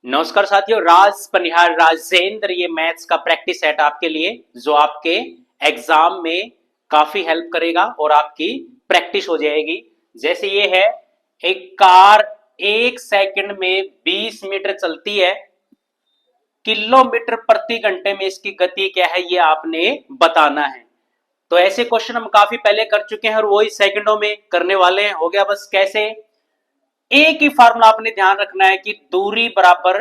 नमस्कार साथियों, राज पनिहार राजेंद्र ये मैथ्स का प्रैक्टिस सेट आपके लिए जो आपके एग्जाम में काफी हेल्प करेगा और आपकी प्रैक्टिस हो जाएगी। जैसे ये है, एक कार 1 सेकंड में 20 मीटर चलती है, किलोमीटर प्रति घंटे में इसकी गति क्या है ये आपने बताना है। तो ऐसे क्वेश्चन हम काफी पहले कर चुके हैं और वही सेकंडों में करने वाले हैं। हो गया बस कैसे, एक ही फार्मूला आपने ध्यान रखना है कि दूरी बराबर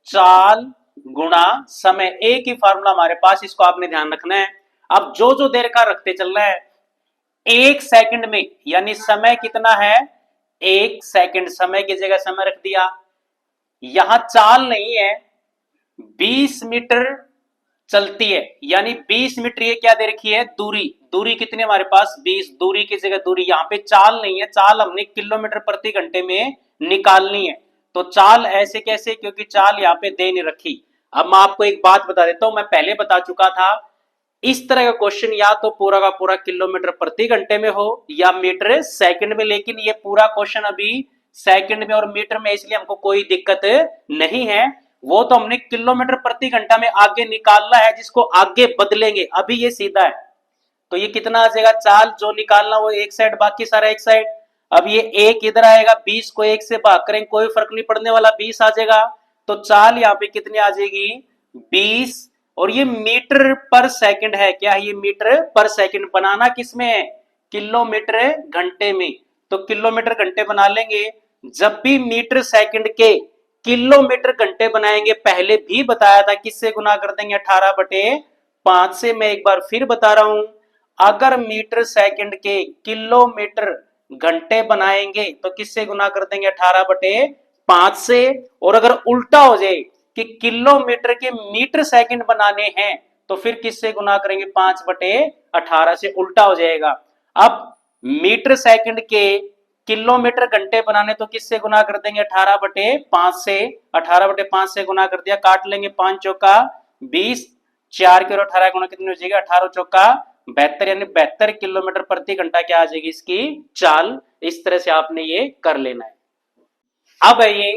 चाल गुणा समय। एक ही फार्मूला हमारे पास, इसको आपने ध्यान रखना है। अब जो जो देर का रखते चल रहा है 1 सेकंड में, यानी समय कितना है 1 सेकंड, समय की जगह समय रख दिया। यहां चाल नहीं है, 20 मीटर चलती है, यानी 20 मीटर ये क्या दे रखी है दूरी। दूरी कितनी हमारे पास 20, दूरी की जगह दूरी, यहां पे चाल नहीं है, चाल हमने किलोमीटर प्रति घंटे में निकालनी है। तो चाल ऐसे कैसे, क्योंकि चाल यहाँ पे दे नहीं रखी। अब मैं आपको एक बात बता देता हूं, मैं पहले बता चुका था, इस तरह का क्वेश्चन या तो पूरा का पूरा किलोमीटर प्रति घंटे में हो या मीटर सेकंड में, लेकिन ये पूरा क्वेश्चन अभी सेकंड में और मीटर में, इसलिए हमको कोई दिक्कत नहीं है। वो तो हमने किलोमीटर प्रति घंटा में आगे निकालना है, जिसको आगे बदलेंगे। अभी ये सीधा है तो ये कितना आ जाएगा, चाल जो निकालना वो एक साइड, बाकी सारा एक साइड। अब ये एक इधर आएगा, 20 को 1 से भाग करेंगे कोई फर्क नहीं पड़ने वाला, 20 आ जाएगा। तो चाल यहाँ पे कितनी आ जाएगी 20। और ये मीटर पर सेकंड है, क्या है ये मीटर पर सेकंड। बनाना किसमें है, किलोमीटर घंटे में। तो किलोमीटर घंटे बना लेंगे। जब भी मीटर सेकंड के किलोमीटर घंटे बनाएंगे, पहले भी बताया था किससे गुना कर देंगे 18/5 से। मैं एक बार फिर बता रहा हूं, अगर मीटर सेकंड के किलोमीटर घंटे बनाएंगे तो किससे गुना कर देंगे 18/5 से। और अगर उल्टा हो जाए कि किलोमीटर के मीटर सेकंड बनाने हैं तो फिर किससे गुना करेंगे 5/18 से, उल्टा हो जाएगा। अब मीटर सेकंड के किलोमीटर घंटे बनाने तो किससे गुना कर देंगे 18/5 से। 18/5 से गुना कर दिया, काट लेंगे 5 चौका 20, 4 के और 18 गुना कितनी हो जाएगी 18 चौका 72, यानी 72 किलोमीटर प्रति घंटा क्या आ जाएगी इसकी चाल। इस तरह से आपने ये कर लेना है। अब है ये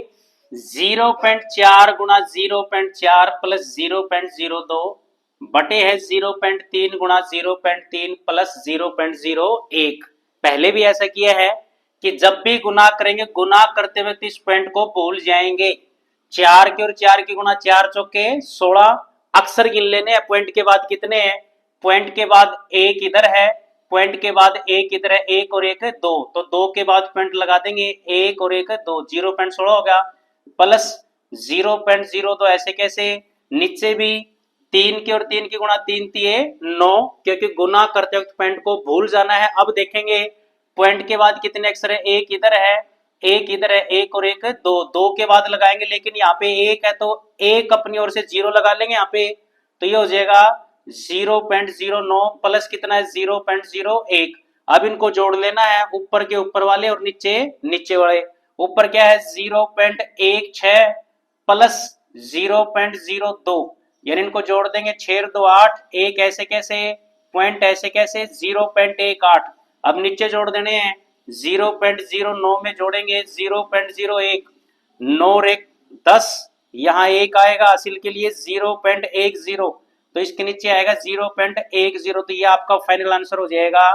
0.4 गुणा 0.4 प्लस 0.02 बटे है 0.3 गुणा 0.3 प्लस 0.01। पहले भी ऐसा किया है कि जब भी गुना करेंगे, गुना करते वक्त इस पॉइंट को भूल जाएंगे। 4 के और 4 के गुणा 4 चौके 16, अक्सर गिन लेने हैं। पॉइंट के बाद कितने हैं, पॉइंट के बाद एक इधर है, पॉइंट के बाद एक इधर है, एक और एक है 2, तो 2 के बाद पॉइंट लगा देंगे, एक और एक है 2, 0.16 हो गया। प्लस 0.02, ऐसे कैसे, नीचे भी 3 के और 3 की गुणा 3 तिये 9, क्योंकि गुना करते वक्त पॉइंट को भूल जाना है। अब देखेंगे पॉइंट के बाद कितने अक्षर है, एक इधर है, एक इधर है, एक और एक है 2, 2 के बाद लगाएंगे, लेकिन यहाँ पे एक है तो एक अपनी ओर से 0 लगा लेंगे यहाँ पे। तो ये हो जाएगा 0.09 प्लस कितना है 0.01। अब इनको जोड़ लेना है, ऊपर के ऊपर वाले और नीचे नीचे वाले। ऊपर क्या है 0.16 प्लस 0.02, यानी इनको जोड़ देंगे 6 2 8, एक ऐसे कैसे, पॉइंट ऐसे कैसे 0.18। अब नीचे जोड़ देने हैं, 0.09 में जोड़ेंगे 0.01, 9 और 1 10, यहाँ एक आएगा हासिल के लिए 0.10, तो इसके नीचे आएगा 0.10। तो ये आपका फाइनल आंसर हो जाएगा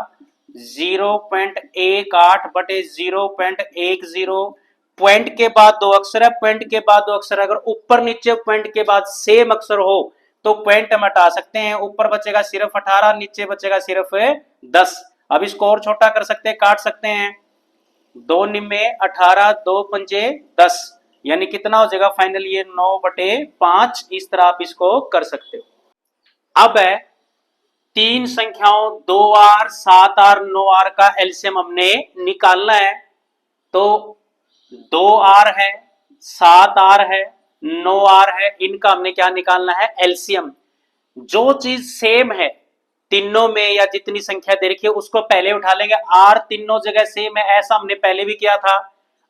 0.18 बटे 0.10। पॉइंट के बाद दो अक्षर है, पॉइंट के बाद दो अक्षर, अगर ऊपर नीचे पॉइंट के बाद सेम अक्षर हो तो पॉइंट हम हटा सकते हैं। ऊपर बचेगा सिर्फ 18, नीचे बचेगा सिर्फ 10। अब इसको और छोटा कर सकते हैं, काट सकते हैं, 2 निम्मे 18, 2 पंजे 10, यानी कितना हो जाएगा फाइनल ये 9/5। इस तरह आप इसको कर सकते हो। अब है तीन संख्याओं 2r 7r 9r का एलसीएम हमने निकालना है। तो 2r है, 7r है, 9r है, इनका हमने क्या निकालना है एलसीएम। जो चीज सेम है तीनों में या जितनी संख्या दे रखी है उसको पहले उठा लेंगे। r तीनों जगह सेम है, ऐसा हमने पहले भी किया था।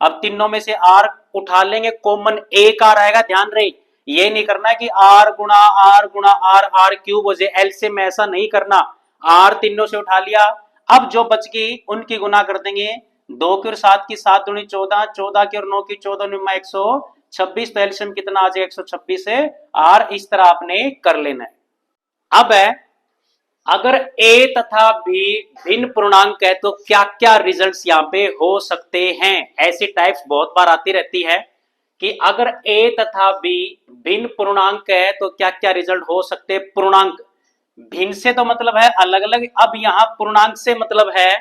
अब तीनों में से r उठा लेंगे, कॉमन एक r आएगा। ध्यान रहे, ये नहीं करना है कि r गुणा r गुणा r r क्यूब हो जाए, एलसीएम ऐसा नहीं करना। r तीनों से उठा लिया, अब जो बच गई उनकी गुना कर देंगे। 2 की और 7 की 7 दूनी 14, 14 की और 9 की 14 निम्मा 26, तो एलसीएम कितना आ जाएगा 126 है। और इस तरह आपने कर लेना है। अब है अगर a तथा b भिन्न पूर्णांक है तो क्या क्या रिजल्ट्स यहाँ पे हो सकते हैं। ऐसी टाइप्स बहुत बार आती रहती है कि अगर a तथा b भिन्न पूर्णांक है तो क्या क्या रिजल्ट हो सकते हैं। पूर्णांक भिन्न से तो मतलब है अलग अलग, अब यहाँ पूर्णांक से मतलब है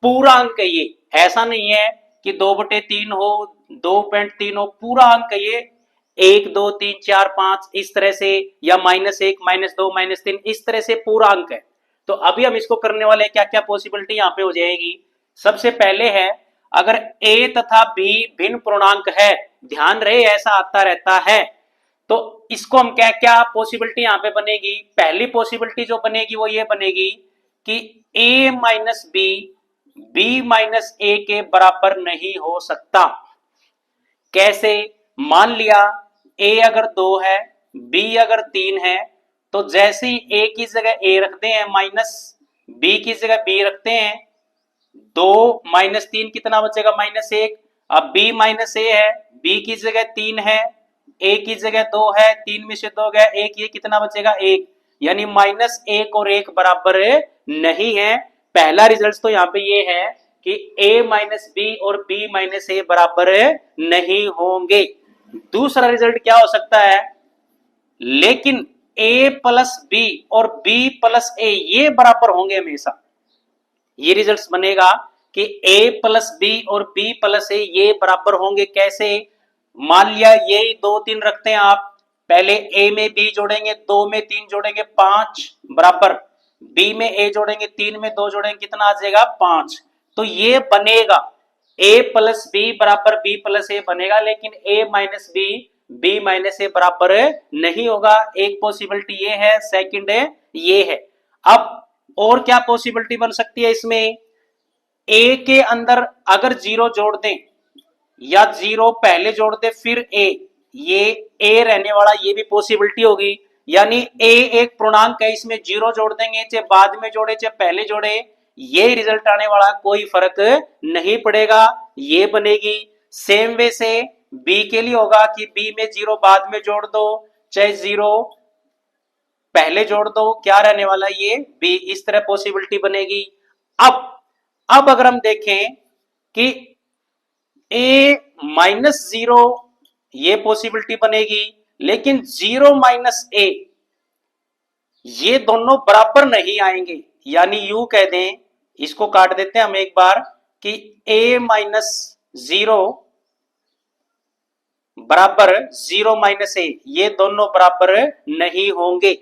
पूरा अंक है ये, ऐसा नहीं है कि 2/3 हो, 2.3 हो, पूरा अंक है ये, 1 2 3 4 5 इस तरह से, या -1 -2 -3 इस तरह से पूरा अंक है। तो अभी हम इसको करने वाले क्या क्या पॉसिबिलिटी यहाँ पे हो जाएगी। सबसे पहले है अगर a तथा b भिन्न पूर्णांक है, ध्यान रहे ऐसा आता रहता है, तो इसको हम क्या क्या पॉसिबिलिटी यहाँ पे बनेगी। पहली पॉसिबिलिटी जो बनेगी वो ये बनेगी कि a minus B b minus A के बराबर नहीं हो सकता। कैसे? मान लिया a अगर 2 है, b अगर 3 है, तो जैसे ही a की जगह a रखते हैं माइनस b की जगह b रखते हैं, 2 -3 कितना बचेगा -1। अब b माइनस ए है, b की जगह 3 है, a की जगह 2 है, 3 में से 2 गया 1, ये कितना बचेगा 1, यानी -1 और 1 बराबर नहीं है। पहला रिजल्ट तो यहाँ पे ये है कि a माइनस बी और b माइनस ए बराबर नहीं होंगे। दूसरा रिजल्ट क्या हो सकता है, लेकिन a प्लस बी और b प्लस ए ये बराबर होंगे हमेशा। ये रिजल्ट बनेगा कि a प्लस बी और b प्लस ए ये बराबर होंगे। कैसे? मान लिया ये 2 3 रखते हैं आप, पहले a में b जोड़ेंगे, 2 में 3 जोड़ेंगे 5 बराबर, b में a जोड़ेंगे, 3 में 2 जोड़ेंगे, कितना आ जाएगा 5। तो ये बनेगा a प्लस बी बराबर b प्लस ए बनेगा, लेकिन a minus B b minus A बराबर नहीं होगा। एक पॉसिबिलिटी ये है, सेकंड ये है। अब और क्या पॉसिबिलिटी बन सकती है इसमें, a के अंदर अगर 0 जोड़ दें या 0 पहले जोड़ दे फिर a, ये a रहने वाला, ये भी पॉसिबिलिटी होगी। यानी a एक पूर्णांक है, इसमें 0 जोड़ देंगे, चाहे बाद में जोड़े चाहे पहले जोड़े, ये रिजल्ट आने वाला, कोई फर्क नहीं पड़ेगा, ये बनेगी। सेम वे से b के लिए होगा कि b में 0 बाद में जोड़ दो चाहे 0 पहले जोड़ दो, क्या रहने वाला ये b, इस तरह पॉसिबिलिटी बनेगी। अब अगर हम देखें कि a माइनस 0 ये पॉसिबिलिटी बनेगी, लेकिन 0 माइनस ए ये दोनों बराबर नहीं आएंगे, यानी यू कह दें, इसको काट देते हैं हम एक बार कि a माइनस 0 बराबर 0 माइनस ए, ये दोनों बराबर नहीं होंगे।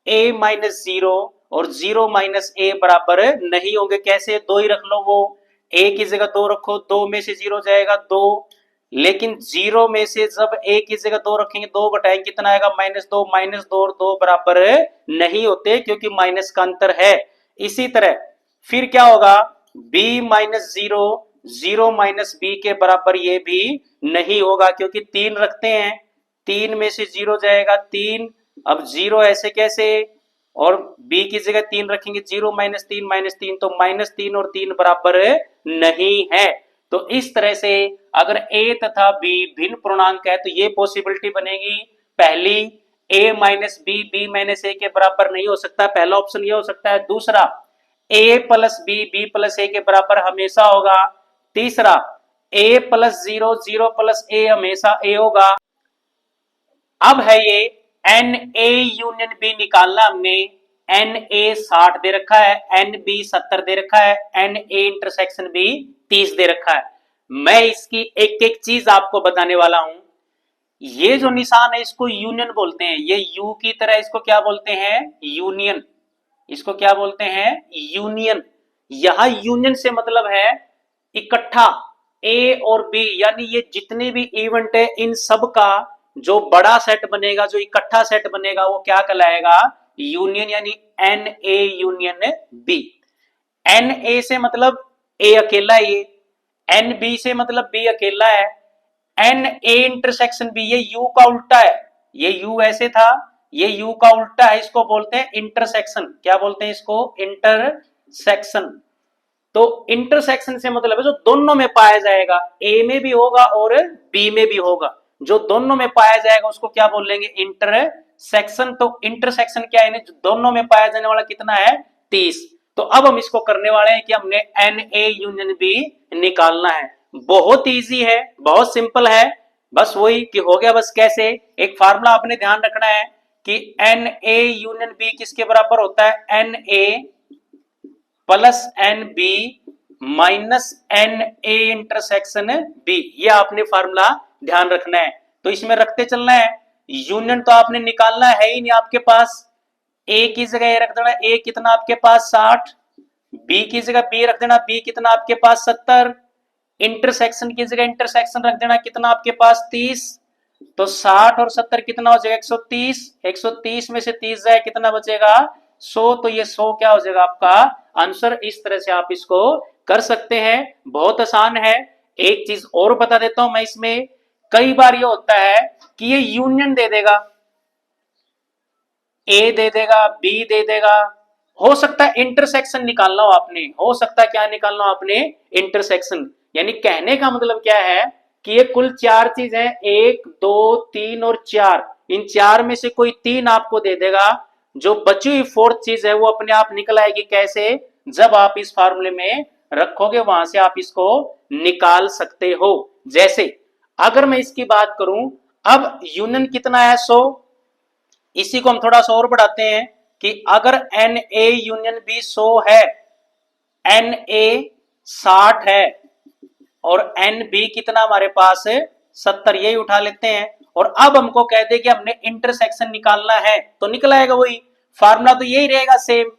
a माइनस 0 और 0 माइनस ए बराबर नहीं होंगे। कैसे? 2 ही रख लो, वो a की जगह 2 रखो, 2 में से 0 जाएगा 2, लेकिन 0 में से जब a की जगह 2 रखेंगे, 2 घटाएंगे कितना आएगा -2, -2 और 2 बराबर नहीं होते क्योंकि माइनस का अंतर है। इसी तरह फिर क्या होगा, b माइनस 0 0 माइनस बी के बराबर ये भी नहीं होगा, क्योंकि 3 रखते हैं, 3 में से 0 जाएगा 3, अब 0 ऐसे कैसे, और b की जगह 3 रखेंगे, 0 -3 तो -3 और 3 बराबर नहीं है। तो इस तरह से अगर a तथा b भिन्न पूर्णांक है तो ये पॉसिबिलिटी बनेगी। पहली, a minus B b minus A के बराबर नहीं हो सकता, पहला ऑप्शन ये हो सकता है। दूसरा, a plus B b plus A के बराबर हमेशा होगा। तीसरा, a प्लस 0 0 प्लस ए हमेशा a होगा। अब है ये एन ए यूनियन बी निकालना हमने, एन ए 60 दे रखा है, एन बी 70 दे रखा है, एन ए इंटरसेक्शन बी 30 दे रखा है। मैं इसकी एक एक चीज आपको बताने वाला हूं। ये जो निशान है इसको यूनियन बोलते हैं, ये यू की तरह, इसको क्या बोलते हैं, यूनियन। इसको क्या बोलते हैं, यूनियन। यहां यूनियन से मतलब है इकट्ठा, ए और बी, यानी ये जितने भी इवेंट है इन सब का जो बड़ा सेट बनेगा, जो इकट्ठा सेट बनेगा, वो क्या कहलाएगा, यूनियन, यानी n A union B. N A से मतलब ए अकेला, ये एन बी से मतलब बी अकेला है, एन ए इंटरसेक्शन बी ये यू का उल्टा है, ये यू ऐसे था, ये यू का उल्टा है, इसको बोलते हैं इंटरसेक्शन। क्या बोलते हैं इसको, इंटरसेक्शन। तो इंटरसेक्शन से मतलब है जो दोनों में पाया जाएगा, ए में भी होगा और बी में भी होगा। जो दोनों में पाया जाएगा उसको क्या बोलेंगे, इंटरसेक्शन। तो इंटरसेक्शन क्या है, जो दोनों में पाया जाने वाला कितना है, 30। तो अब हम इसको करने वाले हैं कि हमने Na यूनियन बी निकालना है। बहुत इजी है, बहुत सिंपल है, बस वही कि हो गया। बस कैसे, एक फार्मूला आपने ध्यान रखना है कि Na यूनियन बी किसके बराबर होता है, Na plus n B minus n A intersection B. ये आपने फार्मूला ध्यान रखना है। तो इसमें रखते चलना है, यूनियन तो आपने निकालना है ही नहीं आपके पास, ए की जगह ए रख देना, ए कितना आपके पास 60, बी की जगह बी रख देना, बी कितना आपके पास 70, इंटरसेक्शन की जगह इंटरसेक्शन रख देना, कितना आपके पास 30। तो 60 और 70 कितना हो जाएगा, 130। 130 में से 30 जाए कितना बचेगा, 100। तो ये 100 क्या हो जाएगा आपका आंसर। इस तरह से आप इसको कर सकते हैं, बहुत आसान है। एक चीज और बता देता हूं मैं, इसमें कई बार ये होता है कि ये यूनियन दे देगा, ए दे देगा, बी दे देगा, हो सकता है इंटरसेक्शन निकालना हो आपने, हो सकता है क्या निकालना हो आपने, इंटरसेक्शन। यानी कहने का मतलब क्या है कि ये कुल 4 चीज है, 1 2 3 और 4, इन 4 में से कोई 3 आपको दे देगा, जो बची हुई 4th चीज है वो अपने आप निकल आएगी। कैसे, जब आप इस फार्मूले में रखोगे वहां से आप इसको निकाल सकते हो। जैसे अगर मैं इसकी बात करूं, अब यूनियन कितना है, 100। इसी को हम थोड़ा सा और बढ़ाते हैं कि अगर एन ए यूनियन बी 100 है, एन ए 60 है और एन बी कितना हमारे पास है 70, यही उठा लेते हैं। और अब हमको कह दे कि हमने इंटरसेक्शन निकालना है, तो निकल आएगा वही फार्मूला, तो यही रहेगा सेम,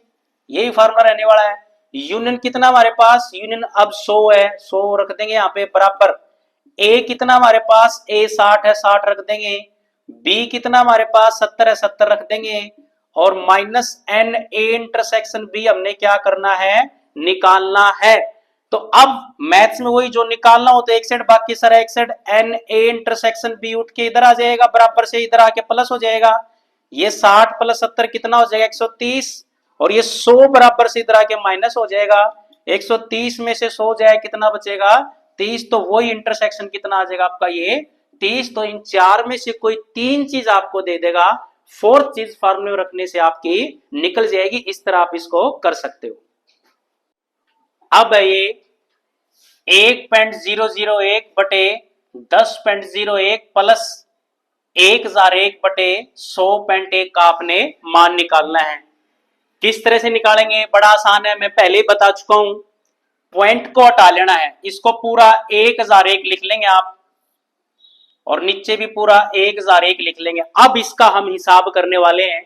यही फार्मूला रहने वाला है। यूनियन कितना हमारे पास, यूनियन अब 100 है, 100 रख देंगे यहाँ पे बराबर, ए कितना हमारे पास, ए 60 है, 60 रख देंगे, बी कितना हमारे पास 70 है, 70 रख देंगे, और minus n A intersection B हमने क्या करना है, निकालना है। तो अब मैथ्स में वही जो निकालना हो तो एक साइड बाकी सारा एक side, n A intersection B उठ के इधर आ जाएगा, बराबर से इधर आके प्लस हो जाएगा। ये 60 प्लस 70 कितना हो जाएगा, 130, और ये 100 बराबर से इधर आके माइनस हो जाएगा। 130 में से 100 जाए कितना बचेगा, 30। तो वही इंटरसेक्शन कितना आ जाएगा आपका, ये 30। तो इन 4 में से कोई 3 चीज आपको दे देगा, 4th चीज फार्मूले में रखने से आपकी निकल जाएगी। इस तरह आप इसको कर सकते हो। अब ये 1.001 बटे 10.01 प्लस 1001 बटे 100.1 का आपने मान निकालना है। किस तरह से निकालेंगे, बड़ा आसान है, मैं पहले ही बता चुका हूं। पॉइंट को हटा लेना है, इसको पूरा 1001 लिख लेंगे आप, और नीचे भी पूरा 1001 लिख लेंगे। अब इसका हम हिसाब करने वाले हैं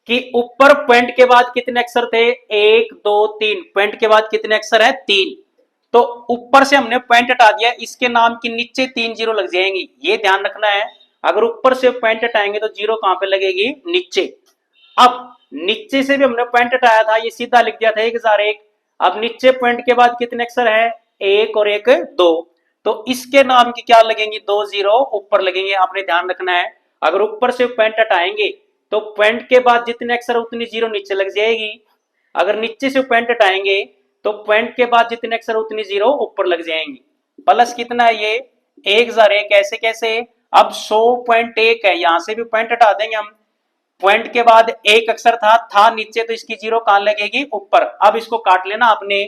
कि ऊपर पॉइंट के बाद कितने अक्षर थे, 1 2 3, पॉइंट के बाद कितने अक्षर है, 3। तो ऊपर से हमने पॉइंट हटा दिया, इसके नाम के नीचे 3 जीरो लग जाएंगी, ये ध्यान रखना है। अगर ऊपर से पॉइंट हटाएंगे तो जीरो कहां पे लगेगी, नीचे। अब नीचे से भी हमने पॉइंट हटाया था, ये सीधा लिख दिया था 1001। अब नीचे पॉइंट के बाद कितने अक्षर है, 1 और 1 2, तो इसके नाम की क्या लगेंगी, 2 जीरो ऊपर लगेंगे, आपने ध्यान रखना है। अगर ऊपर से पॉइंट हटाएंगे तो पॉइंट के बाद जितने अक्षर उतनी जीरो नीचे लग जाएगी। अगर नीचे से पॉइंट हटाएंगे तो पॉइंट के बाद जितने अक्षर उतनी जीरो ऊपर लग जाएंगी। प्लस कितना है ये, 1001, ऐसे कैसे, अब 100.1 है, यहां से भी पॉइंट हटा देंगे हम, पॉइंट के बाद एक अक्षर था नीचे, तो इसकी जीरो कहां लगेगी, ऊपर। अब इसको काट लेना आपने,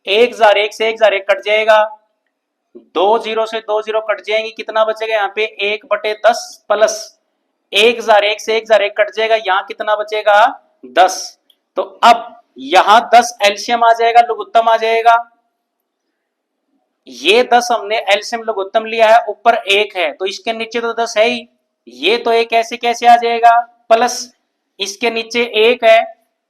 1001 से 1001 कट जाएगा, 2 जीरो से 2 जीरो कट जाएंगी, कितना बचेगा यहाँ पे 1/10 प्लस 1001 से 1001 कट जाएगा, यहां कितना बचेगा 10। तो अब यहां 10 एलसीएम आ जाएगा, लघुत्तम आ जाएगा। ये 10 हमने एलसीएम लघुत्तम लिया है, ऊपर 1 है तो इसके नीचे तो 10 है ही, ये तो एक ऐसे कैसे आ जाएगा, प्लस इसके नीचे 1 है,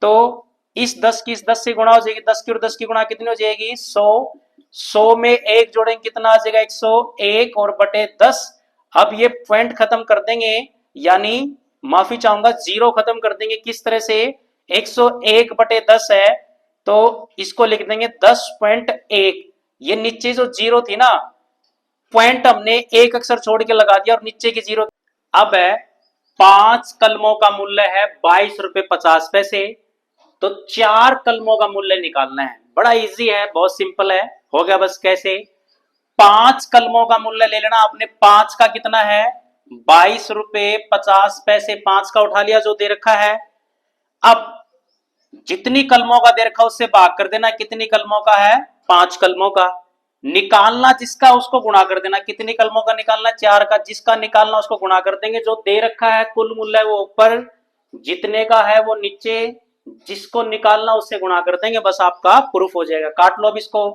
तो इस 10 की इस 10 से गुणा हो जाएगी, 10 की और 10 की गुणा कितनी हो जाएगी, 100। 100 में 1 जोड़ेंगे कितना आ जाएगा, 101 और बटे 10। अब ये पॉइंट खत्म कर देंगे, यानी माफी चाहूंगा जीरो खत्म कर देंगे, किस तरह से, 101 बटे 10 है तो इसको लिख देंगे 10.1। ये नीचे जो जीरो थी ना, पॉइंट हमने एक अक्षर छोड़ के लगा दिया और नीचे की जीरो। अब है 5 कलमों का मूल्य है 22.50 रुपए, तो 4 कलमों का मूल्य निकालना है। बड़ा इजी है, बहुत सिंपल है, हो गया बस कैसे, 5 कलमों का मूल्य ले लेना आपने। 5 का कितना है 22 रुपए 50 पैसे। 5 का उठा लिया जो दे रखा है। अब जितनी कलमों का दे रखा उससे भाग कर देना। कितनी कलमों का है 5 कलमों का। निकालना जिसका उसको गुणा कर देना। कितनी कलमों का निकालना 4 का। जिसका निकालना उसको गुणा कर देंगे। जो दे रखा है कुल मूल्य वो ऊपर, जितने का है वो नीचे, जिसको निकालना उससे गुणा कर देंगे। बस आपका प्रूफ हो जाएगा। काट लो अब इसको।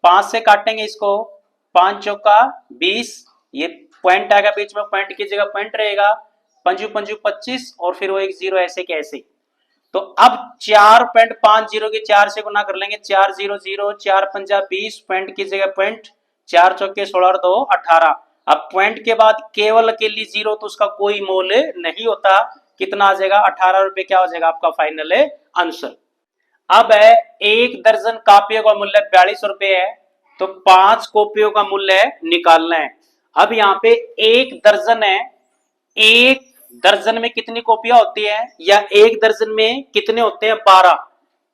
5 से काटेंगे इसको। 5 चौका 20, ये पॉइंट आएगा बीच में, पॉइंट की जगह पॉइंट रहेगा। पंजू पंजू 25 और फिर वो एक जीरो ऐसे कैसे। तो अब 4.50 के 4 से गुना कर लेंगे। 400, 4 पंजा 20, पॉइंट की जगह पॉइंट, 4 चौके 16 और 2 18। अब पॉइंट के बाद केवल अकेली जीरो तो उसका कोई मोल नहीं होता। कितना आ जाएगा 18 रुपए। क्या हो जाएगा आपका फाइनल आंसर। अब है 1 दर्जन कापियों का मूल्य 42 रुपए है, तो 5 कॉपियों का मूल्य निकालना है। अब यहाँ पे 1 दर्जन है, 1 दर्जन में कितनी कॉपियां होती है, या 1 दर्जन में कितने होते हैं 12।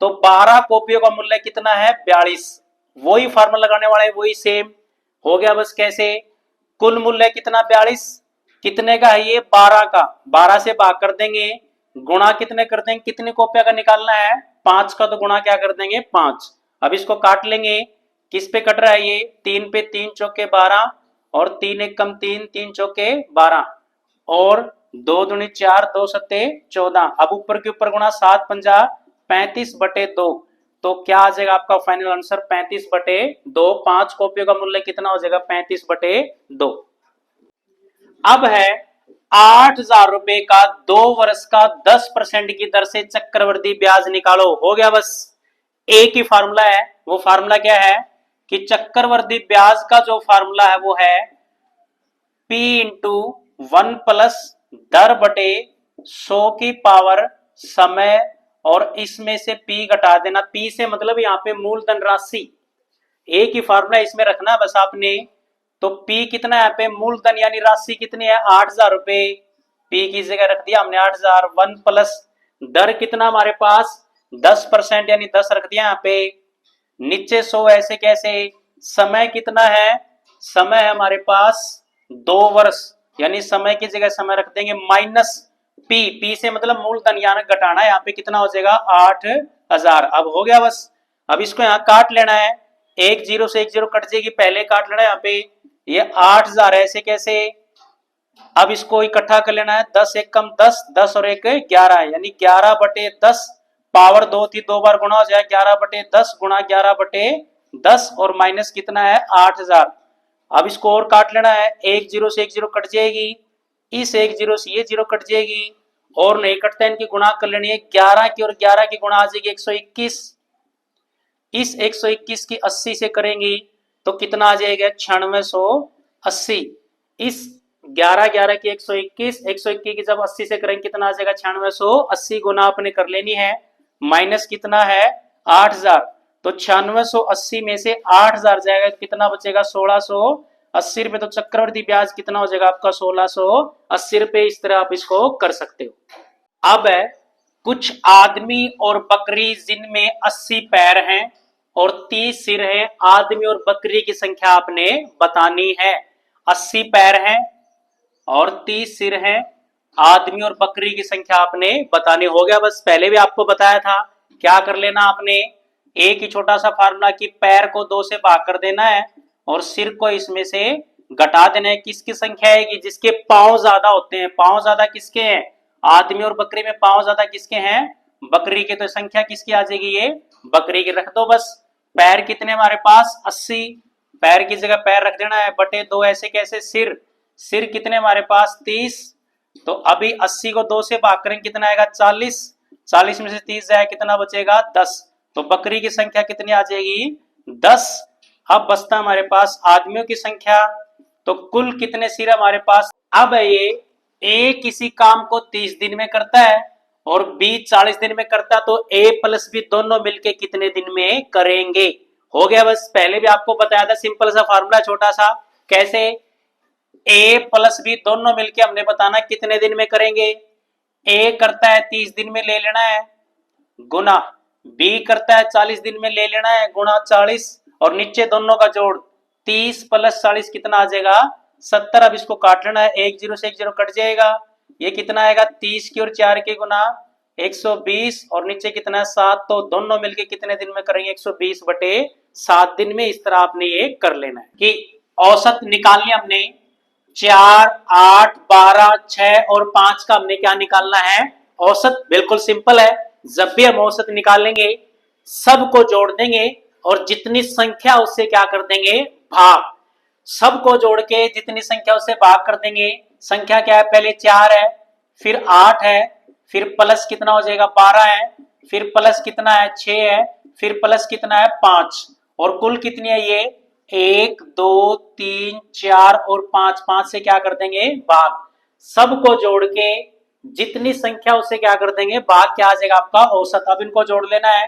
तो 12 कॉपियों का मूल्य कितना है 42। वही फार्मूला लगाने वाला है, वही सेम हो गया। बस कैसे, कुल मूल्य कितना 42, कितने का है ये 12 का। 12 से भाग कर देंगे, गुणा कितने कर देंगे, कितनी कॉपियां का निकालना है 5 का, तो गुणा क्या कर देंगे 5। अब इसको काट लेंगे। किस पे कट रहा है ये 3 पे, 3 चौके 12 और 3 एक कम 3, 3 चौके 12 और 2 दूनी 4, 2 सत्ते 14। अब ऊपर के ऊपर गुणा 7 पंजा 35/2। तो क्या आ जाएगा आपका फाइनल आंसर 35/2। 5 कॉपियों का मूल्य कितना हो जाएगा 35/2। अब है 8,000 रुपए का 2 वर्ष का 10% की दर से चक्रवृद्धि ब्याज निकालो। हो गया बस। एक ही फार्मूला है। वो फार्मूला क्या है कि चक्रवृद्धि ब्याज का जो फार्मूला है वो है P इंटू 1 प्लस दर बटे 100 की पावर समय, और इसमें से P घटा देना। P से मतलब यहाँ पे मूलधन राशि। एक ही फार्मूला इसमें रखना बस आपने। तो P कितना है यहाँ पे मूलधन यानी राशि कितनी है 8,000 रुपए। P की जगह रख दिया हमने 8,000। 1 प्लस दर कितना हमारे पास 10% यानी 10 रख दिया यहाँ पे। नीचे 100 ऐसे कैसे। समय कितना है, समय है हमारे पास 2 वर्ष, यानी समय की जगह समय रख देंगे माइनस P। P से मतलब मूलधन यानी घटाना है। यहाँ पे कितना हो जाएगा 8,000। अब हो गया बस। अब इसको यहाँ काट लेना है। एक जीरो से एक जीरो कट जाएगी, पहले काट लेना है यहाँ पे। ये 8,000 ऐसे कैसे। अब इसको इकट्ठा कर लेना है। 10 एक कम 10, 10 और एक 11 है, यानी 11/10 पावर 2 थी, 2 बार गुणा हो जाए 11/10 गुणा 11/10 और माइनस कितना है 8,000। अब इसको और काट लेना है। एक जीरो से एक जीरो कट जाएगी, इस एक जीरो से ये जीरो कट जाएगी और नहीं कटता, इनकी गुणा कर लेनी है। 11 की और 11 की गुणा आ जाएगी 121। इस 121 की 80 से करेंगी तो कितना आ जाएगा 9680। इस 11 की 121, 121 की जब 80 से करेंगे कितना आ जाएगा 9680। गुना आपने कर लेनी है, माइनस कितना है 8,000। तो 9680 में से 8,000 जाएगा तो कितना बचेगा 1680 रुपए। तो चक्रवृद्धि ब्याज कितना हो जाएगा आपका 1680 रुपए। इस तरह आप इसको कर सकते हो। अब है कुछ आदमी और बकरी जिनमें 80 पैर हैं और 30 सिर हैं। आदमी और बकरी की संख्या आपने बतानी है। 80 पैर हैं और 30 सिर हैं। आदमी और बकरी की संख्या आपने बतानी। हो गया बस। पहले भी आपको बताया था। क्या कर लेना आपने, एक ही छोटा सा फार्मूला कि पैर को 2 से भाग कर देना है और सिर को इसमें से घटा देना है। किसकी संख्या आएगी, जिसके पांव ज्यादा होते हैं। पांव ज्यादा किसके हैं, आदमी और बकरी में पांव ज्यादा किसके हैं, बकरी के। तो संख्या किसकी आ जाएगी, ये बकरी की रख दो बस। पैर कितने हमारे पास 80, पैर की जगह पैर रख देना है, बटे 2 ऐसे कैसे। सिर, सिर कितने हमारे पास 30। तो अभी 80 को 2 से भाग करेंगे कितना आएगा 40। 40 में से 30 जाए कितना बचेगा 10। तो बकरी की संख्या कितनी आ जाएगी 10। अब बचता हमारे पास आदमियों की संख्या। तो कुल कितने सिर हमारे पास। अब ये ए किसी काम को 30 दिन में करता है और बी 40 दिन में करता है, तो ए प्लस बी दोनों मिलके कितने दिन में करेंगे। हो गया बस। पहले भी आपको बताया था, सिंपल सा फार्मूला छोटा सा। कैसे, ए प्लस बी दोनों मिलके हमने बताना कितने दिन में करेंगे। ए करता है 30 दिन में ले लेना है, गुना बी करता है 40 दिन में ले लेना है, गुणा 40 और नीचे दोनों का जोड़ 30 प्लस 40 कितना आ जाएगा 70। अब इसको काट लेना है, एक जीरो से एक जीरो कट जाएगा, ये कितना आएगा 30 की और 4 के गुना 120 और नीचे कितना है 7। तो दोनों मिलके कितने दिन में करेंगे 120/7 दिन में। इस तरह आपने ये कर लेना है कि औसत निकालनी हमने 4, 8, 12, 6 और 5 का हमने क्या निकालना है औसत। बिल्कुल सिंपल है, जब भी हम औसत निकालेंगे सबको जोड़ देंगे और जितनी संख्या उससे क्या कर देंगे भाग। सबको जोड़ के जितनी संख्या उससे भाग कर देंगे। संख्या क्या है, पहले 4 है, फिर 8 है, फिर प्लस कितना हो जाएगा 12 है, फिर प्लस कितना है 6 है, फिर प्लस कितना है 5 और कुल कितनी है ये 1, 2, 3, 4 और 5। 5 से क्या कर देंगे भाग। सबको जोड़ के जितनी संख्या उससे क्या कर देंगे भाग, क्या आ जाएगा आपका औसत। अब इनको जोड़ लेना है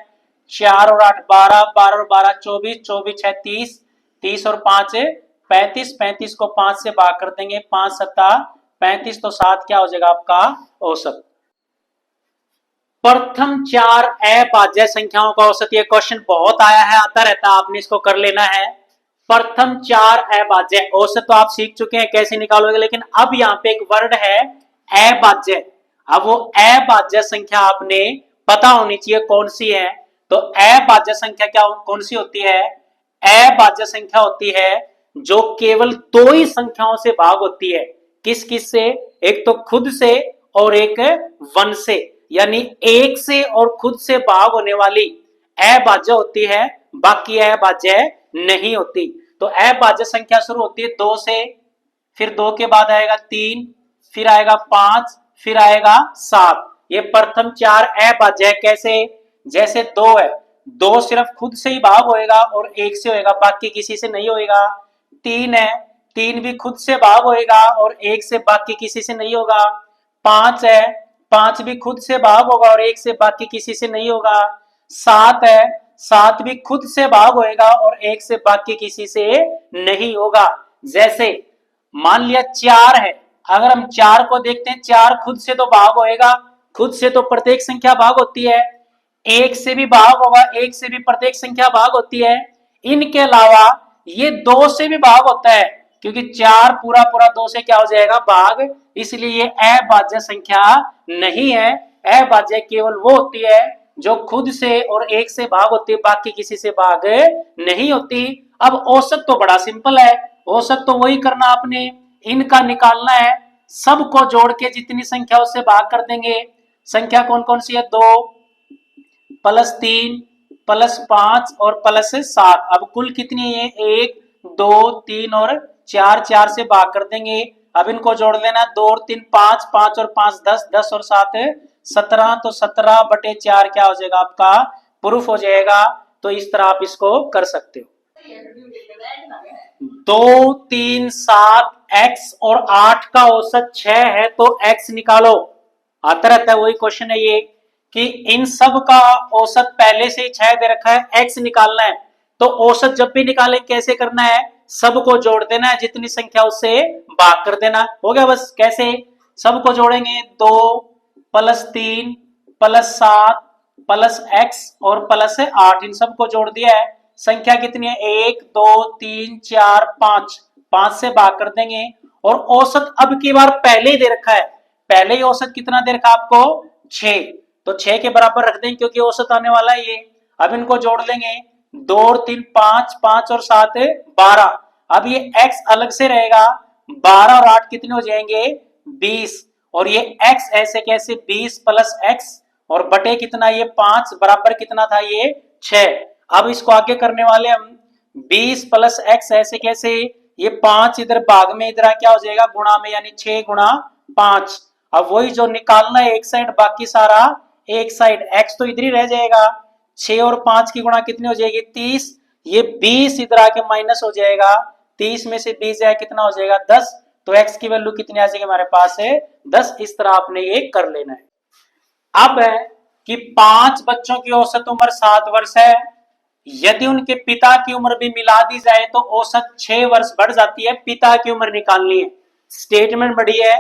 4 और 8 12, 12 और 12 24, 24 6 30, 30 और 5 35, 35 को 5 से भाग कर देंगे, 5 7 35, तो 7 क्या हो जाएगा आपका औसत। प्रथम 4 अभाज्य संख्याओं का औसत, ये क्वेश्चन बहुत आया है, आता रहता है, आपने इसको कर लेना है। प्रथम 4 अभाज्य औसत तो आप सीख चुके हैं कैसे निकालोगे, लेकिन अब यहाँ पे एक वर्ड है अभाज्य। अब वो अभाज्य संख्या आपने पता होनी चाहिए कौन सी है। तो अभाज्य संख्या क्या कौन सी होती है, अभाज्य संख्या होती है जो केवल दो ही संख्याओं से भाग होती है। किस किस से, एक तो खुद से और एक वन से, यानी एक से और खुद से भाग होने वाली अभाज्य होती है, बाकी अभाज्य नहीं होती। तो अभाज्य संख्या शुरू होती है 2 से, फिर 2 के बाद आएगा 3, फिर आएगा 5, फिर आएगा 7। ये प्रथम 4 अभाज्य है। कैसे, जैसे 2 है, 2 सिर्फ खुद से ही भाग होएगा और 1 से होएगा, बाकी किसी से नहीं होएगा। 3 है, 3 भी खुद से भाग होएगा और 1 से, बाकी किसी से नहीं होगा। 5 है, 5 भी खुद से भाग होगा और 1 से, बाकी किसी से नहीं होगा। 7 है, 7 भी खुद से भाग होएगा और 1 से, बाकी किसी से नहीं होगा। जैसे मान लिया 4 है, अगर हम 4 को देखते हैं, 4 खुद से तो भाग होएगा, खुद से तो प्रत्येक संख्या भाग होती है, 1 से भी भाग होगा, 1 से भी प्रत्येक संख्या भाग होती है। इनके अलावा ये 2 से भी भाग होता है, क्योंकि 4 पूरा पूरा 2 से क्या हो जाएगा भाग, इसलिए ये अभाज्य संख्या नहीं है। अभाज्य केवल वो होती है जो खुद से और 1 से भाग होती है, बाकी किसी से भाग नहीं होती। अब औसत तो बड़ा सिंपल है, औसत तो वही करना आपने, इनका निकालना है, सबको जोड़ के जितनी संख्या उससे भाग कर देंगे। संख्या कौन कौन सी है, 2 प्लस 3 प्लस 5 और प्लस 7। अब कुल कितनी है, 1, 2, 3 और 4, 4 से भाग कर देंगे। अब इनको जोड़ लेना, 2 और 3 5, 5 और 5 10, 10 और 7 17, तो 17/4 क्या हो जाएगा आपका प्रूफ हो जाएगा। तो इस तरह आप इसको कर सकते हो। 2, 3, 7 x और 8 का औसत 6 है, तो x निकालो। आता रहता है, वही क्वेश्चन है ये कि इन सब का औसत पहले से ही 6 दे रखा है, x निकालना है। तो औसत जब भी निकाले कैसे करना है, सबको जोड़ देना है, जितनी संख्या उससे भाग कर देना, हो गया बस। कैसे, सबको जोड़ेंगे, 2 प्लस 3 प्लस 7 प्लस x और प्लस 8, इन सबको जोड़ दिया है। संख्या कितनी है, 1, 2, 3, 4, 5, 5 से भाग कर देंगे। और औसत अब की बार पहले ही दे रखा है, पहले ही औसत कितना दे रखा आपको 6, तो 6 के बराबर रख देंगे क्योंकि औसत आने वाला है ये। अब इनको जोड़ लेंगे, 2 और 3 5, 5 और 7 12। अब ये x अलग से रहेगा, 12 और 8 कितने हो जाएंगे 20, और ये x ऐसे कैसे 20 प्लस x और बटे कितना ये 5 बराबर कितना था ये 6। अब इसको आगे करने वाले हम, 20 प्लस x ऐसे कैसे, ये 5 इधर भाग में, इधर क्या हो जाएगा गुणा में, यानी 6 गुणा 5। अब वही जो निकालना है एक साइड, बाकी सारा एक साइड, x तो इधर ही रह जाएगा। 6 और 5 की गुणा कितनी हो जाएगी 30, ये 20 इधर आके माइनस हो जाएगा, 30 में से 20 जाए कितना हो जाएगा 10, तो x की वैल्यू कितनी आ जाएगी हमारे पास है 10। इस तरह आपने ये कर लेना है। अब है कि 5 बच्चों की औसत उम्र 7 वर्ष है, यदि उनके पिता की उम्र भी मिला दी जाए तो औसत 6 वर्ष बढ़ जाती है। पिता की उम्र निकालनी है, स्टेटमेंट बड़ी है,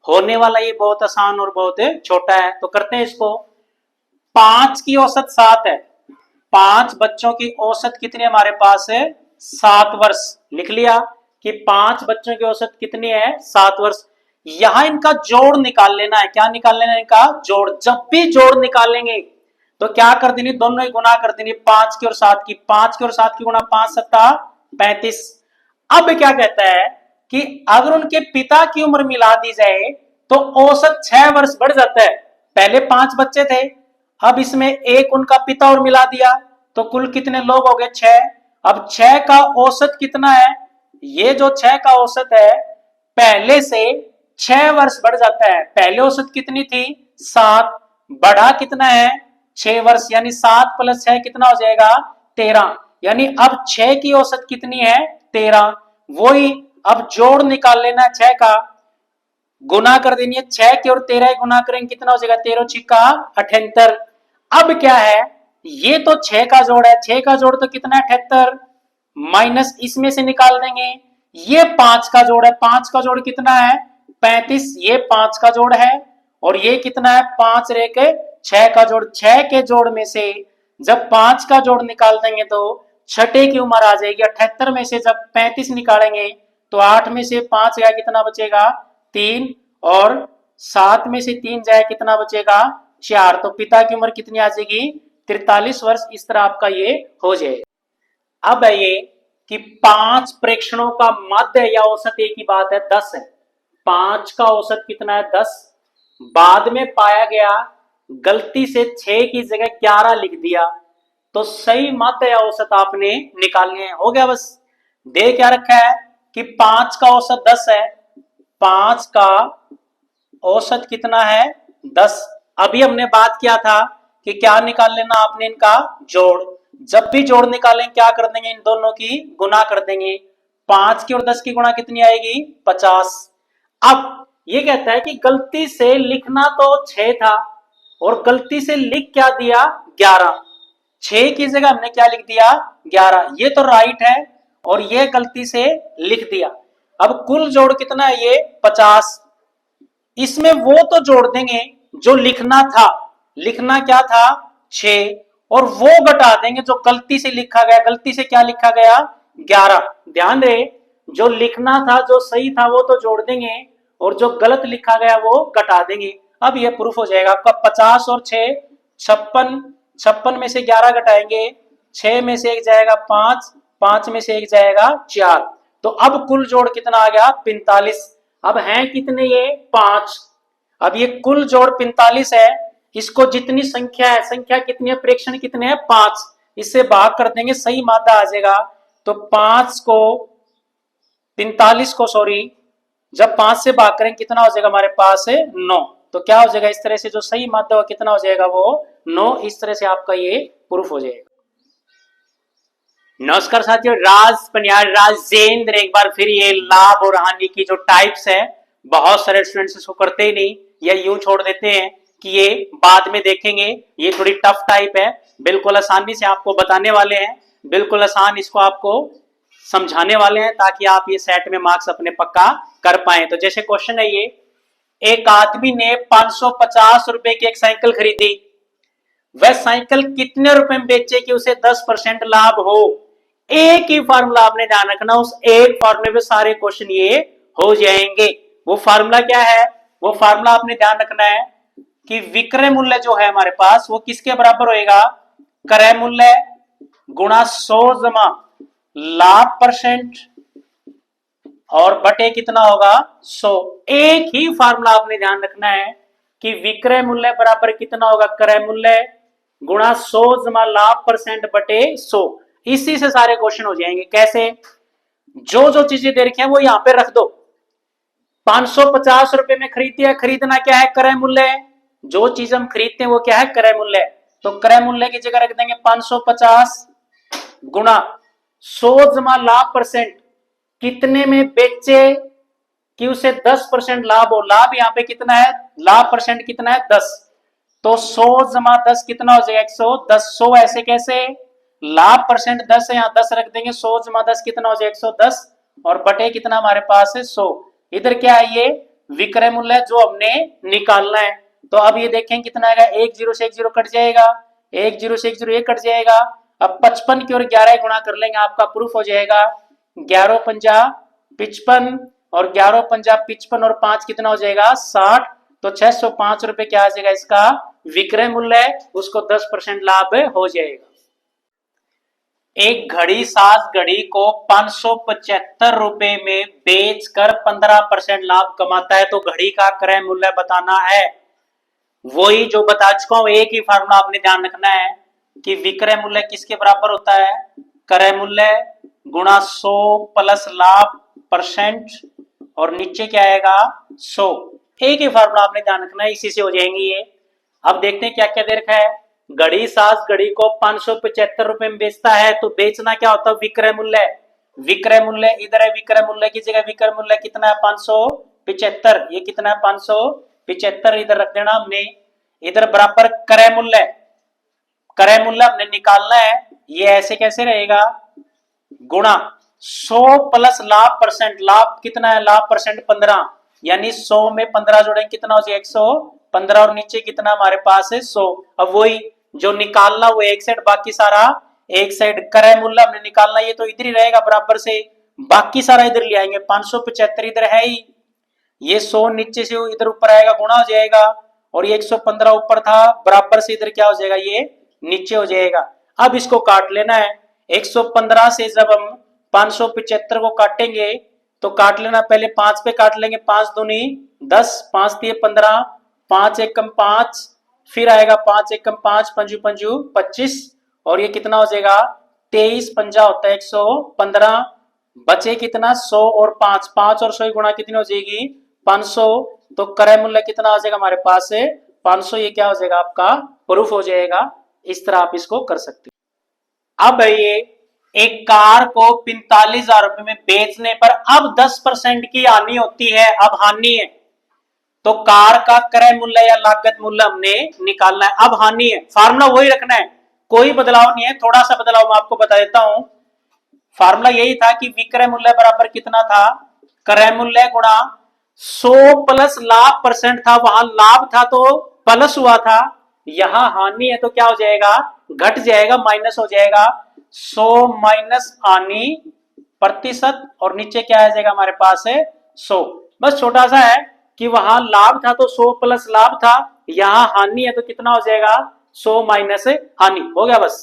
होने वाला ये बहुत आसान और बहुत छोटा है, तो करते हैं इसको। 5 की औसत 7 है, 5 बच्चों की औसत कितनी हमारे पास है 7 वर्ष। लिख लिया कि 5 बच्चों की औसत कितनी है, 7 वर्ष। यहां इनका जोड़ निकाल लेना है। क्या निकाल लेना है, इनका जोड़। जब भी जोड़ निकालेंगे तो क्या कर देनी, दोनों ही गुना कर देनी, 5 की और 7 की, 5 की और 7 की गुना 5 सत्ता 35। अब क्या कहता है कि अगर उनके पिता की उम्र मिला दी जाए तो औसत 6 वर्ष बढ़ जाता है। पहले 5 बच्चे थे, अब इसमें एक उनका पिता और मिला दिया तो कुल कितने लोग हो गए, 6। अब 6 का औसत कितना है, ये जो 6 का औसत है पहले से 6 वर्ष बढ़ जाता है। पहले औसत कितनी थी, 7, बढ़ा कितना है, 6 वर्ष, यानी 7 प्लस 6 कितना हो जाएगा, 13। यानी अब 6 की औसत कितनी है, 13। वही अब जोड़ निकाल लेना 6 का, गुना कर देनी है, 6 की और 13 गुना करेंगे कितना हो जाएगा, 13 छिक्का 78। अब क्या है, ये तो 6 का जोड़ है, 6 का जोड़ तो कितना है, 78, माइनस इसमें से निकाल देंगे, ये 5 का जोड़ है, 5 का जोड़ कितना है, 35, ये 5 का जोड़ है, और ये कितना है, 5 रह के 6 का जोड़। 6 के जोड़ में से जब 5 का जोड़ निकाल देंगे तो छठे की उम्र आ जाएगी। 78 में से जब 35 निकालेंगे तो 8 में से 5 गया कितना बचेगा, 3, और 7 में से 3 जाए कितना बचेगा, 4। तो पिता की उम्र कितनी आ जाएगी, 43 वर्ष। इस तरह आपका ये हो जाए। अब है ये कि 5 प्रेक्षणों का माध्य या औसत एक ही बात है, 10 है। 5 का औसत कितना है, 10। बाद में पाया गया गलती से 6 की जगह 11 लिख दिया, तो सही माध्य या औसत आपने निकालने हैं। हो गया बस। दे क्या रखा है कि 5 का औसत 10 है, 5 का औसत कितना है, 10। अभी हमने बात किया था कि क्या निकाल लेना आपने, इनका जोड़। जब भी जोड़ निकालें क्या कर देंगे, इन दोनों की गुना कर देंगे। 5 की और 10 की गुना कितनी आएगी, 50। अब ये कहता है कि गलती से लिखना तो 6 था और गलती से लिख क्या दिया, 11। 6 की जगह हमने क्या लिख दिया, 11। ये तो राइट है और ये गलती से लिख दिया। अब कुल जोड़ कितना है, ये 50। इसमें वो तो जोड़ देंगे जो लिखना था। लिखना क्या था, 6, और वो घटा देंगे जो गलती से लिखा गया। गलती से क्या लिखा गया, 11। ध्यान रहे, जो लिखना था, जो सही था वो तो जोड़ देंगे और जो गलत लिखा गया वो घटा देंगे। अब ये प्रूफ हो जाएगा आपका। 50 और 6 56, 56 में से 11 घटाएंगे, 6 में से 1 जाएगा 5, 5 में से 1 जाएगा 4। तो अब कुल जोड़ कितना आ गया, 45। अब हैं कितने, ये 5। अब ये कुल जोड़ 45 है। इसको जितनी संख्या है, संख्या कितनी है, प्रेक्षण कितने हैं, 5, इससे भाग कर देंगे, सही मात्रा आ जाएगा। तो 5 को 45 को सॉरी जब 5 से भाग करें कितना हो जाएगा हमारे पास है 9। तो क्या हो जाएगा, इस तरह से जो सही मात्रा कितना हो जाएगा, वो 9। इस तरह से आपका ये प्रूफ हो जाएगा। नमस्कार साथियों, राज पनियार राजेंद्र एक बार फिर ये लाभ और हानि की जो टाइप्स है, बहुत सारे स्टूडेंट्स इसको करते ही नहीं या यूं छोड़ देते हैं कि ये बाद में देखेंगे। ये थोड़ी टफ टाइप है, बिल्कुल आसानी से आपको बताने वाले हैं, बिल्कुल आसान इसको आपको समझाने वाले हैं ताकि आप ये सेट में मार्क्स अपने पक्का कर पाए। तो जैसे क्वेश्चन है ये, एक आदमी ने 550 रुपए की एक साइकिल खरीदी, वह साइकिल कितने रुपए में बेचे कि उसे 10% लाभ हो। एक ही फार्मूला आपने ध्यान रखना, उस एक फार्मूले पे सारे क्वेश्चन ये हो जाएंगे। वो फार्मूला क्या है, वो फार्मूला आपने ध्यान रखना है कि विक्रय मूल्य जो है हमारे पास वो किसके बराबर होएगा, क्रय मूल्य गुणा 100 जमा लाभ परसेंट और बटे कितना होगा, 100। एक ही फार्मूला आपने ध्यान रखना है कि विक्रय मूल्य बराबर कितना होगा, क्रय मूल्य गुणा 100 जमा लाभ परसेंट बटे 100। इसी से सारे क्वेश्चन हो जाएंगे। कैसे, जो जो चीजें दे रखी हैं वो यहां पे रख दो। 550 रुपए में खरीदती है, खरीदना क्या है, क्रय मूल्य है। जो चीज हम खरीदते हैं वो क्या है, क्रय मूल्य। तो क्रय मूल्य की जगह रख देंगे 550 गुणा 100 जमा लाभ परसेंट, कितने में बेचे कि उसे 10% लाभ हो। लाभ यहाँ पे कितना है, लाभ परसेंट कितना है, 10। तो 100 जमा 10 कितना हो जाएगा, 110। 100 ऐसे कैसे, लाभ परसेंट 10 है, यहाँ 10 रख देंगे, 100 जमा 10 कितना हो जाएगा, 110, और बटे कितना हमारे पास है, 100। इधर क्या है, ये विक्रय मूल्य जो हमने निकालना है। तो अब ये देखें कितना आएगा, 1 0 से 1 0 कट जाएगा, 1 0 से 1 0 ये कट जाएगा, अब 55 की और 11 गुणा कर लेंगे, आपका प्रूफ हो जाएगा 11 पंजा 55 और 11 पंजा 55 और 5 कितना हो जाएगा 60। तो 605 रुपए क्या आ जाएगा इसका विक्रय मूल्य है, उसको 10% लाभ हो जाएगा। एक घड़ी साज घड़ी को 575 रुपए में बेचकर 15% लाभ कमाता है, तो घड़ी का क्रय मूल्य बताना है। वही जो बता चुका हूं, एक ही फार्मूला आपने ध्यान रखना है कि विक्रय मूल्य किसके बराबर होता है, क्रय मूल्य गुणा 100 प्लस लाभ परसेंट और नीचे क्या आएगा 100। एक ही फार्मूला आपने ध्यान रखना है, इसी से हो जाएंगे ये। अब देखते हैं क्या क्या दे रखा है। घड़ी साज घड़ी को 575 रुपए में बेचता है, तो बेचना क्या होता है विक्रय मूल्य। विक्रय मूल्य इधर है, विक्रय मूल्य की जगह विक्रय मूल्य कितना है 575, ये कितना है 575 इधर रख देना हमने। इधर बराबर क्रय मूल्य, क्रय मूल्य हमने निकालना है, ये ऐसे कैसे रहेगा गुणा 100 प्लस लाभ परसेंट, लाभ कितना है लाभ परसेंट 15, यानी 100 में 15 जोड़ेंगे कितना हो जाएगा 115 और नीचे कितना हमारे पास है 100। अब वही जो निकालना वो एक साइड, बाकी सारा एक साइड, क्रय मूल्य हमने निकालना ये तो इधर ही रहेगा बराबर से, बाकी सारा इधर ले आएंगे 575 इधर है ही, ये 100 नीचे से इधर ऊपर आएगा गुणा हो जाएगा और ये 115 ऊपर था बराबर से इधर क्या हो जाएगा ये नीचे हो जाएगा। अब इसको काट लेना है, 115 से जब हम 575 को काटेंगे तो काट लेना, पहले 5 पे काट लेंगे, 5 दूनी 10, 5 दिए 15, 5 एकम 5, फिर आएगा 5 एकम 5, पंजू पंजू 25 और ये कितना हो जाएगा 23 पंजा होता है 115, बचे कितना 100 और 5, 5 और 100 गुणा कितनी हो जाएगी 500, तो क्रय मूल्य कितना आ जाएगा हमारे पास है 500, ये क्या हो जाएगा आपका प्रूफ हो जाएगा। इस तरह आप इसको कर सकते हो। अब ये एक कार को 45,000 रुपए में बेचने पर अब 10% की हानि होती है, अब हानि है तो कार का क्रय मूल्य या लागत मूल्य हमने निकालना है। अब हानि है, फार्मूला वही रखना है, कोई बदलाव नहीं है, थोड़ा सा बदलाव मैं आपको बता देता हूं। फार्मूला यही था कि विक्रय मूल्य बराबर कितना था क्रय मूल्य गुणा 100 प्लस लाभ परसेंट था, वहां लाभ था तो प्लस हुआ था, यहां हानि है तो क्या हो जाएगा घट जाएगा, माइनस हो जाएगा 100 माइनस हानि प्रतिशत और नीचे क्या आ जाएगा हमारे पास है 100। बस छोटा सा है कि वहां लाभ था तो 100 प्लस लाभ था, यहां हानि है तो कितना हो जाएगा 100 माइनस हानि, हो गया। बस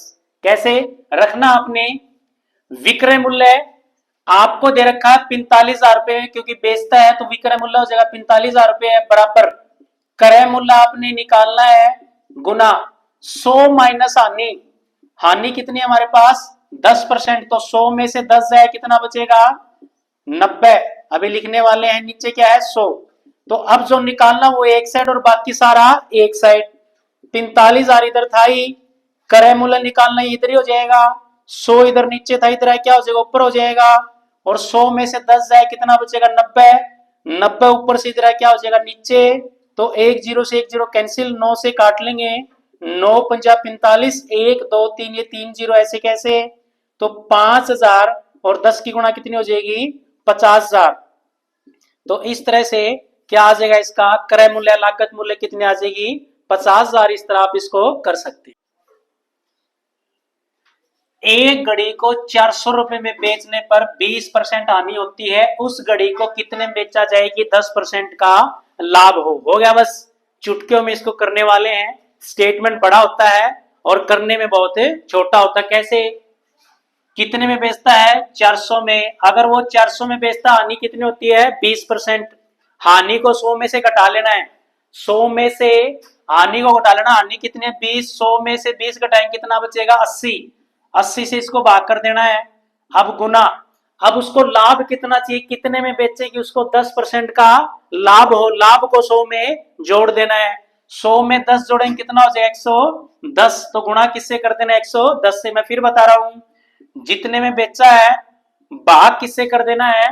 कैसे रखना आपने, विक्रय मूल्य आपको दे रखा है 45,000 रुपए, क्योंकि बेचता है तो विक्रय मूल्य हो जाएगा 45,000 रुपए बराबर क्रय मूल्य आपने निकालना है गुना 100 माइनस हानि, हानि कितनी है हमारे पास 10%, तो 100 में से 10 जाए कितना बचेगा 90, अभी लिखने वाले हैं नीचे क्या है 100, तो अब जो निकालना वो एक साइड और बाकी सारा एक साइड, 45,000 इधर था ही, क्रय मूल्य निकालना इधर ही हो जाएगा, 100 इधर नीचे था इधर क्या हो जाएगा ऊपर हो जाएगा, और 100 में से 10 जाए कितना बचेगा 90, 90 ऊपर से इधर क्या हो जाएगा नीचे, तो एक जीरो से एक जीरो कैंसिल, 9 से काट लेंगे, 9 पंजा 45, 1 2 3 ये 3 जीरो ऐसे कैसे, तो 5,000 और 10 की गुणा कितनी हो जाएगी 50,000, तो इस तरह से क्या आ जाएगा इसका क्रय मूल्य लागत मूल्य कितनी आ जाएगी 50,000। इस तरह आप इसको कर सकते हैं। एक घड़ी को 400 रुपए में बेचने पर 20% हानि होती है, उस घड़ी को कितने में बेचा जाएगी 10% का लाभ हो गया। बस चुटकियों में इसको करने वाले हैं, स्टेटमेंट बड़ा होता है और करने में बहुत छोटा होता है। कैसे, कितने में बेचता है 400 में, अगर वो 400 में बेचता हानि कितनी होती है 20%, हानि को 100 में से घटा लेना है, 100 में से हानि को घटा लेना, हानि कितनी है 20, 100 में से 20 घटाएंगे कितना बचेगा 80, 80 से इसको भाग कर देना है, अब गुना, अब उसको लाभ कितना चाहिए, कितने में बेचेगी उसको 10% का लाभ हो, लाभ को 100 में जोड़ देना है, 100 में 10 जोड़ेंगे कितना हो जाएगा 110, तो गुणा किससे कर देना 110 से, मैं फिर बता रहा हूं जितने में बेचा है भाग किससे कर देना है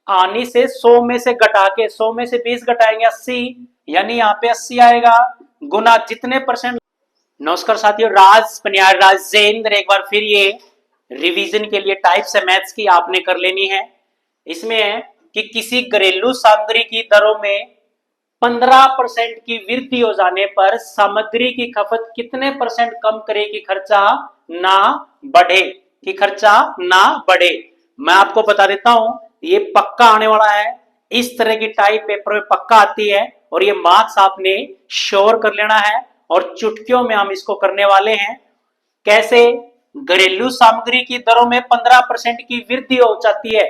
हानि से, 100 में से घटा के, 100 में से 20 घटाएंगे 80, यानी यहाँ पे 80 आएगा, गुना जितने परसेंट। नमस्कार साथियों, राज पनियार राजेंद्र एक बार फिर ये रिवीजन के लिए टाइप्स है मैथ्स की आपने कर लेनी है। इसमें है कि किसी घरेलू सामग्री की दरों में 15% की वृद्धि हो जाने पर सामग्री की खपत कितने परसेंट कम करेगी खर्चा ना बढ़े, कि खर्चा ना बढ़े। मैं आपको बता देता हूं, ये पक्का आने वाला है, इस तरह की टाइप पेपर में पक्का आती है और ये मार्क्स आपने श्योर कर लेना है और चुटकियों में हम इसको करने वाले हैं। कैसे? घरेलू सामग्री की दरों में 15% की वृद्धि हो जाती है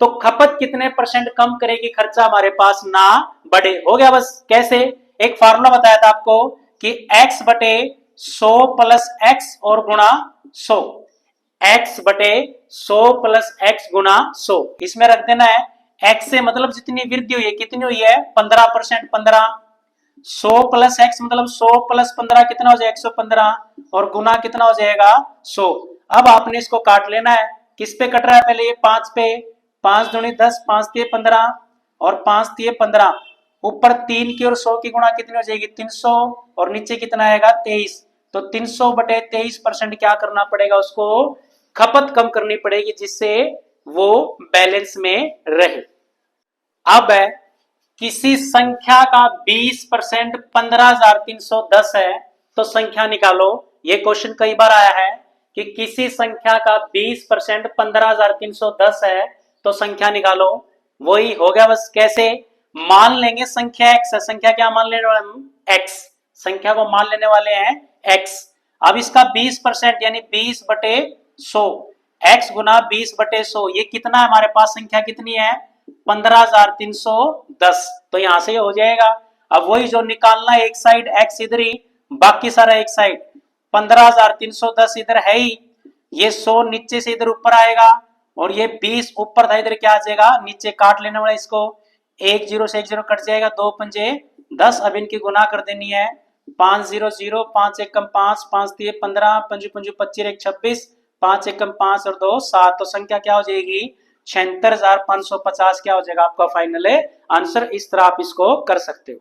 तो खपत कितने परसेंट कम करेगी, खर्चा हमारे पास ना बढ़े। हो गया बस। कैसे? एक फार्मूला बताया था आपको कि x बटे 100 प्लस एक्स और गुणा 100, x बटे 100 प्लस एक्स गुणा 100, इसमें रख देना है x से मतलब जितनी वृद्धि हुई है, कितनी हुई है 15%, 15। 100 प्लस एक्स मतलब 100 प्लस 15 कितना हो जाएगा 115 और गुना कितना हो जाएगा 100। अब आपने इसको काट लेना है, किस पे कट रहा है पहले, ये 5 पे, 5 दूनी 10, 5 तिये 15 और 5 तिये 15, ऊपर 3 की और 100 की गुणा कितनी हो जाएगी 300 और नीचे कितना आएगा 23। तो 300 बटे 23% क्या करना पड़ेगा, उसको खपत कम करनी पड़ेगी जिससे वो बैलेंस में रहे। अब है किसी संख्या का 20% 15,310 है तो संख्या निकालो। ये क्वेश्चन कई बार आया है कि किसी संख्या का 20% 15,310 है तो संख्या निकालो। वही हो गया बस। कैसे? मान लेंगे संख्या x है, संख्या क्या मान लेने वाले हम, x, संख्या को मान लेने वाले हैं x। अब इसका 20% यानी 20 बटे 100, x गुना 20 बटे 100, ये कितना है हमारे पास, संख्या कितनी है 15,310, तो यहां से हो जाएगा। अब वही जो निकालना है, एक साइड x इधर ही, बाकी सारा एक साइड, 15,310 इधर है ही, ये 100 नीचे से इधर ऊपर आएगा और ये 20 ऊपर था, इधर क्या आ जाएगा नीचे, काट लेने वाला इसको, एक जीरो से एक जीरो कट जाएगा, 2 पंजे 10। अब इनकी गुना कर देनी है, 5 0 0, 5 एकम 5, 5 तिये 15, पंजू पंजू 25 एक 26, 5 एकम 5 और 2 7, तो संख्या क्या हो जाएगी 76,550 क्या हो जाएगा आपका फाइनल आंसर। इस तरह आप इसको कर सकते हो।